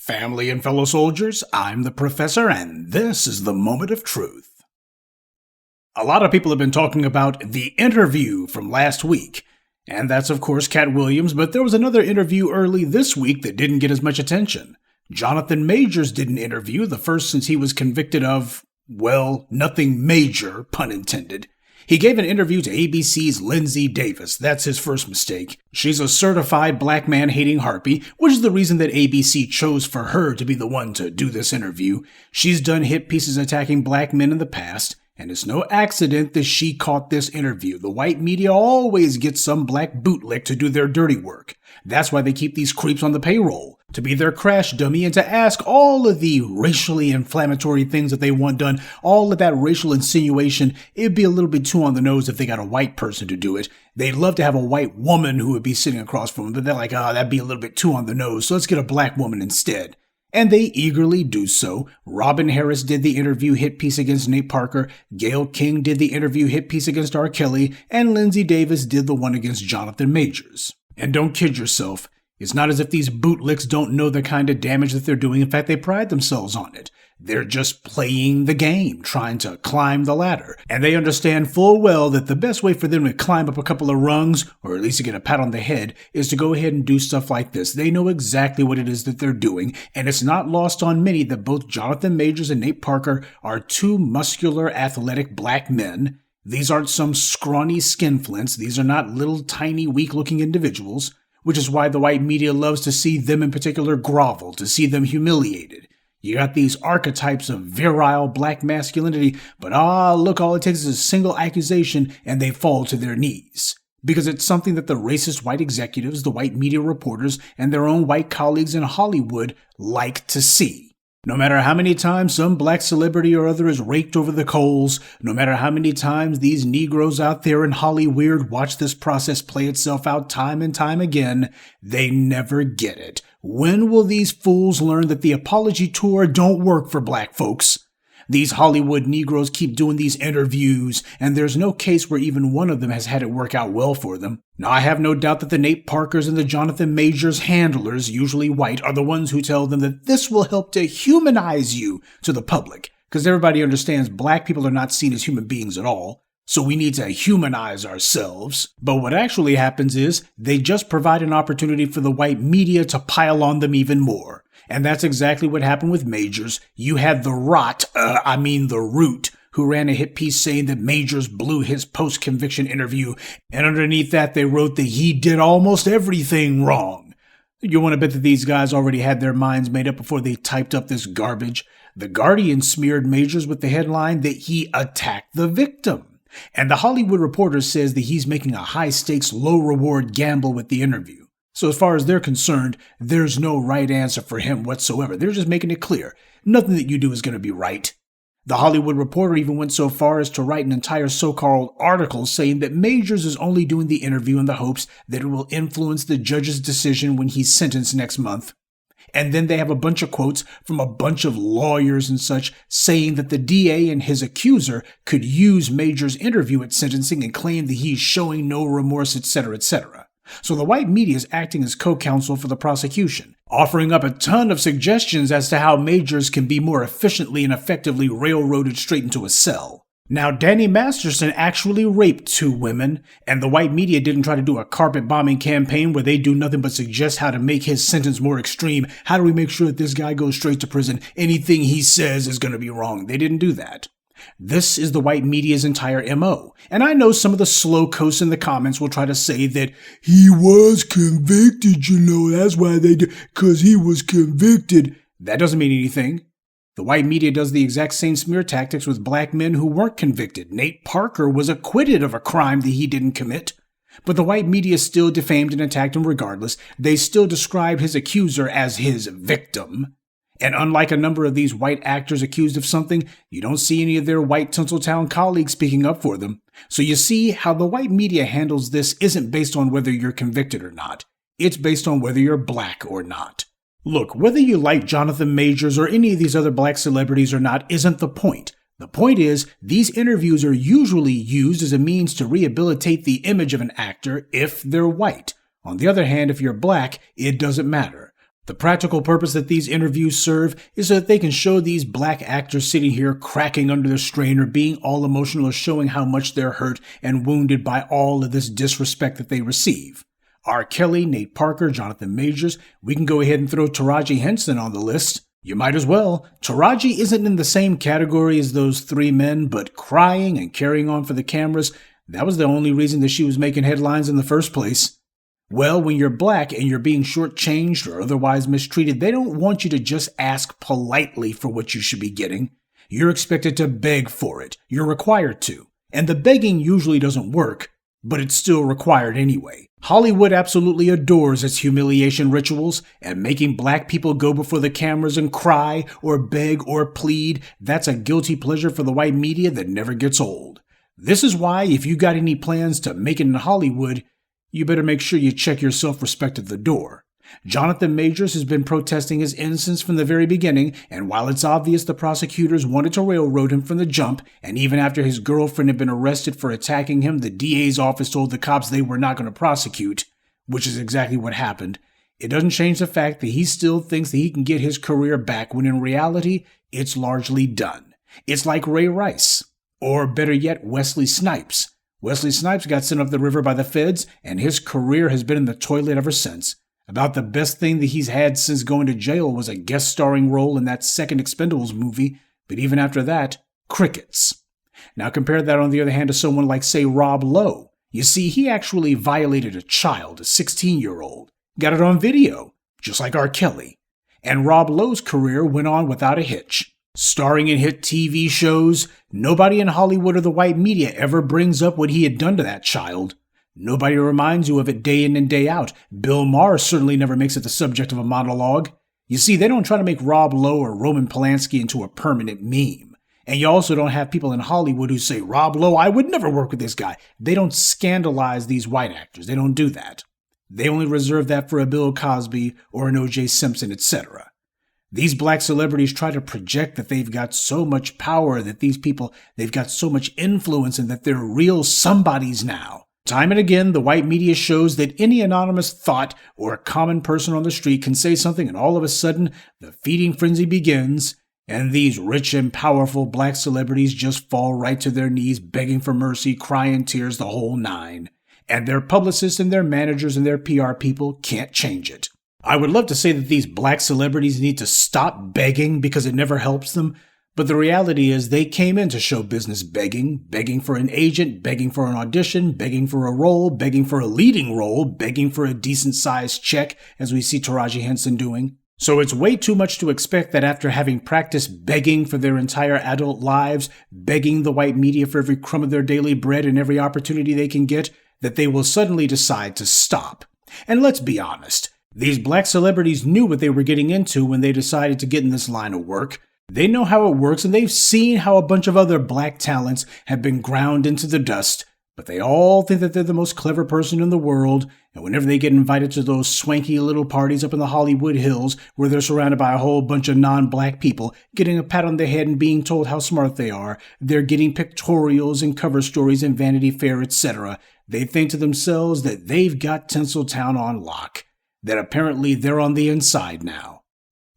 Family and fellow soldiers, I'm the Professor, and this is the Moment of Truth. A lot of people have been talking about the interview from last week, and that's of course Cat Williams, but there was another interview early this week that didn't get as much attention. Jonathan Majors did an interview, the first since he was convicted of, well, nothing major, pun intended. He gave an interview to ABC's Lindsay Davis. That's his first mistake. She's a certified black man-hating harpy, which is the reason that ABC chose for her to be the one to do this interview. She's done hit pieces attacking black men in the past, and it's no accident that she caught this interview. The white media always gets some black bootlick to do their dirty work. That's why they keep these creeps on the payroll, to be their crash dummy and to ask all of the racially inflammatory things that they want done, all of that racial insinuation. It'd be a little bit too on the nose if they got a white person to do it. They'd love to have a white woman who would be sitting across from them, but they're like, that'd be a little bit too on the nose, so let's get a black woman instead. And they eagerly do so. Robin Harris did the interview hit piece against Nate Parker, Gayle King did the interview hit piece against R. Kelly, and Lindsay Davis did the one against Jonathan Majors. And don't kid yourself, it's not as if these bootlicks don't know the kind of damage that they're doing. In fact, they pride themselves on it. They're just playing the game, trying to climb the ladder. And they understand full well that the best way for them to climb up a couple of rungs, or at least to get a pat on the head, is to go ahead and do stuff like this. They know exactly what it is that they're doing, and it's not lost on many that both Jonathan Majors and Nate Parker are two muscular, athletic black men. These aren't some scrawny skinflints. These are not little, tiny, weak-looking individuals, which is why the white media loves to see them in particular grovel, to see them humiliated. You got these archetypes of virile black masculinity, but look, all it takes is a single accusation and they fall to their knees. Because it's something that the racist white executives, the white media reporters, and their own white colleagues in Hollywood like to see. No matter how many times some black celebrity or other is raked over the coals, no matter how many times these Negroes out there in Hollywood watch this process play itself out time and time again, they never get it. When will these fools learn that the apology tour don't work for black folks? These Hollywood Negroes keep doing these interviews, and there's no case where even one of them has had it work out well for them. Now, I have no doubt that the Nate Parkers and the Jonathan Majors handlers, usually white, are the ones who tell them that this will help to humanize you to the public, because everybody understands black people are not seen as human beings at all. So we need to humanize ourselves. But what actually happens is they just provide an opportunity for the white media to pile on them even more. And that's exactly what happened with Majors. You had the Root, who ran a hit piece saying that Majors blew his post-conviction interview. And underneath that, they wrote that he did almost everything wrong. You want to bet that these guys already had their minds made up before they typed up this garbage. The Guardian smeared Majors with the headline that he attacked the victim. And the Hollywood Reporter says that he's making a high-stakes, low-reward gamble with the interview. So as far as they're concerned, there's no right answer for him whatsoever. They're just making it clear. Nothing that you do is going to be right. The Hollywood Reporter even went so far as to write an entire so-called article saying that Majors is only doing the interview in the hopes that it will influence the judge's decision when he's sentenced next month. And then they have a bunch of quotes from a bunch of lawyers and such saying that the DA and his accuser could use Majors' interview at sentencing and claim that he's showing no remorse, etc., etc. So the white media is acting as co-counsel for the prosecution, offering up a ton of suggestions as to how Majors can be more efficiently and effectively railroaded straight into a cell. Now, Danny Masterson actually raped 2 women, and the white media didn't try to do a carpet bombing campaign where they do nothing but suggest how to make his sentence more extreme. How do we make sure that this guy goes straight to prison? Anything he says is going to be wrong. They didn't do that. This is the white media's entire MO. And I know some of the slow coasts in the comments will try to say that he was convicted, that's why they do, because he was convicted. That doesn't mean anything. The white media does the exact same smear tactics with black men who weren't convicted. Nate Parker was acquitted of a crime that he didn't commit. But the white media still defamed and attacked him regardless. They still described his accuser as his victim. And unlike a number of these white actors accused of something, you don't see any of their white Tinseltown colleagues speaking up for them. So you see how the white media handles this isn't based on whether you're convicted or not. It's based on whether you're black or not. Look, whether you like Jonathan Majors or any of these other black celebrities or not isn't the point. The point is, these interviews are usually used as a means to rehabilitate the image of an actor if they're white. On the other hand, if you're black, it doesn't matter. The practical purpose that these interviews serve is so that they can show these black actors sitting here cracking under the strain or being all emotional or showing how much they're hurt and wounded by all of this disrespect that they receive. R. Kelly, Nate Parker, Jonathan Majors, we can go ahead and throw Taraji Henson on the list. You might as well. Taraji isn't in the same category as those three men, but crying and carrying on for the cameras, that was the only reason that she was making headlines in the first place. Well, when you're black and you're being shortchanged or otherwise mistreated, they don't want you to just ask politely for what you should be getting. You're expected to beg for it. You're required to. And the begging usually doesn't work, but it's still required anyway. Hollywood absolutely adores its humiliation rituals, and making black people go before the cameras and cry or beg or plead, that's a guilty pleasure for the white media that never gets old. This is why, if you got any plans to make it in Hollywood, you better make sure you check your self-respect at the door. Jonathan Majors has been protesting his innocence from the very beginning, and while it's obvious the prosecutors wanted to railroad him from the jump, and even after his girlfriend had been arrested for attacking him, the DA's office told the cops they were not going to prosecute, which is exactly what happened, it doesn't change the fact that he still thinks that he can get his career back when in reality, it's largely done. It's like Ray Rice, or better yet, Wesley Snipes. Wesley Snipes got sent up the river by the feds, and his career has been in the toilet ever since. About the best thing that he's had since going to jail was a guest starring role in that second Expendables movie, but even after that, crickets. Now compare that on the other hand to someone like, say, Rob Lowe. You see, he actually violated a child, a 16-year-old. Got it on video, just like R. Kelly. And Rob Lowe's career went on without a hitch. Starring in hit TV shows, nobody in Hollywood or the white media ever brings up what he had done to that child. Nobody reminds you of it day in and day out. Bill Maher certainly never makes it the subject of a monologue. You see, they don't try to make Rob Lowe or Roman Polanski into a permanent meme. And you also don't have people in Hollywood who say, Rob Lowe, I would never work with this guy. They don't scandalize these white actors. They don't do that. They only reserve that for a Bill Cosby or an O.J. Simpson, etc. These black celebrities try to project that they've got so much power, that these people, they've got so much influence, and that they're real somebodies now. Time and again, the white media shows that any anonymous thought or a common person on the street can say something, and all of a sudden, the feeding frenzy begins, and these rich and powerful black celebrities just fall right to their knees, begging for mercy, crying tears, the whole nine. And their publicists and their managers and their PR people can't change it. I would love to say that these black celebrities need to stop begging because it never helps them, but the reality is they came into show business begging for an agent, begging for an audition, begging for a role, begging for a leading role, begging for a decent-sized check, as we see Taraji Henson doing. So it's way too much to expect that after having practiced begging for their entire adult lives, begging the white media for every crumb of their daily bread and every opportunity they can get, that they will suddenly decide to stop. And let's be honest. These black celebrities knew what they were getting into when they decided to get in this line of work. They know how it works, and they've seen how a bunch of other black talents have been ground into the dust, but they all think that they're the most clever person in the world, and whenever they get invited to those swanky little parties up in the Hollywood Hills where they're surrounded by a whole bunch of non-black people, getting a pat on the head and being told how smart they are, they're getting pictorials and cover stories in Vanity Fair, etc., they think to themselves that they've got Tinseltown on lock. That apparently they're on the inside now.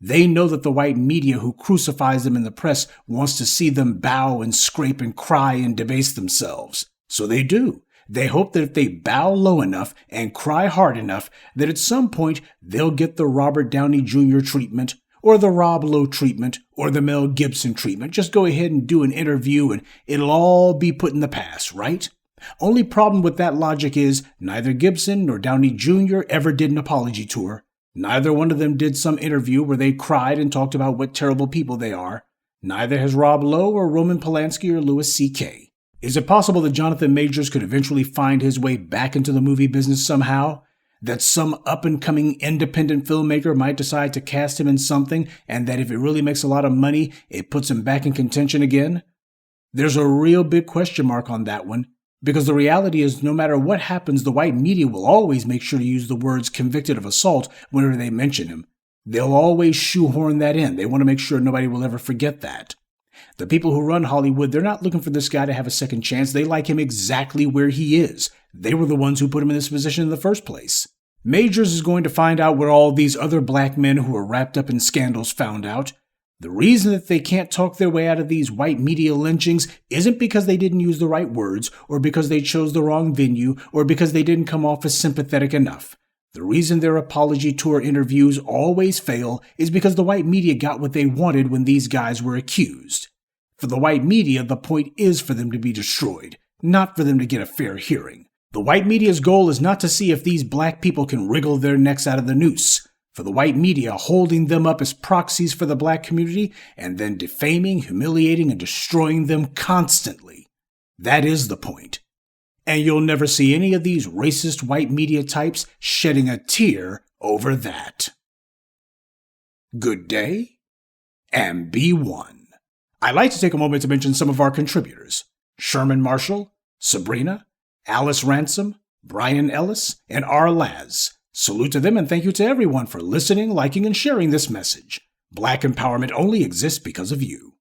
They know that the white media who crucifies them in the press wants to see them bow and scrape and cry and debase themselves. So they do. They hope that if they bow low enough and cry hard enough, that at some point they'll get the Robert Downey Jr. treatment, or the Rob Lowe treatment, or the Mel Gibson treatment. Just go ahead and do an interview and it'll all be put in the past, right? Only problem with that logic is neither Gibson nor Downey Jr. ever did an apology tour. Neither one of them did some interview where they cried and talked about what terrible people they are. Neither has Rob Lowe or Roman Polanski or Louis C.K. Is it possible that Jonathan Majors could eventually find his way back into the movie business somehow? That some up-and-coming independent filmmaker might decide to cast him in something, and that if it really makes a lot of money, it puts him back in contention again? There's a real big question mark on that one. Because the reality is, no matter what happens, the white media will always make sure to use the words convicted of assault whenever they mention him. They'll always shoehorn that in. They want to make sure nobody will ever forget that. The people who run Hollywood, they're not looking for this guy to have a second chance. They like him exactly where he is. They were the ones who put him in this position in the first place. Majors is going to find out what all these other black men who are wrapped up in scandals found out. The reason that they can't talk their way out of these white media lynchings isn't because they didn't use the right words, or because they chose the wrong venue, or because they didn't come off as sympathetic enough. The reason their apology tour interviews always fail is because the white media got what they wanted when these guys were accused. For the white media, the point is for them to be destroyed, not for them to get a fair hearing. The white media's goal is not to see if these black people can wriggle their necks out of the noose. For the white media, holding them up as proxies for the black community and then defaming, humiliating, and destroying them constantly. That is the point. And you'll never see any of these racist white media types shedding a tear over that. Good day, and be one. I'd like to take a moment to mention some of our contributors: Sherman Marshall, Sabrina, Alice Ransom, Brian Ellis, and R. Laz. Salute to them, and thank you to everyone for listening, liking, and sharing this message. Black empowerment only exists because of you.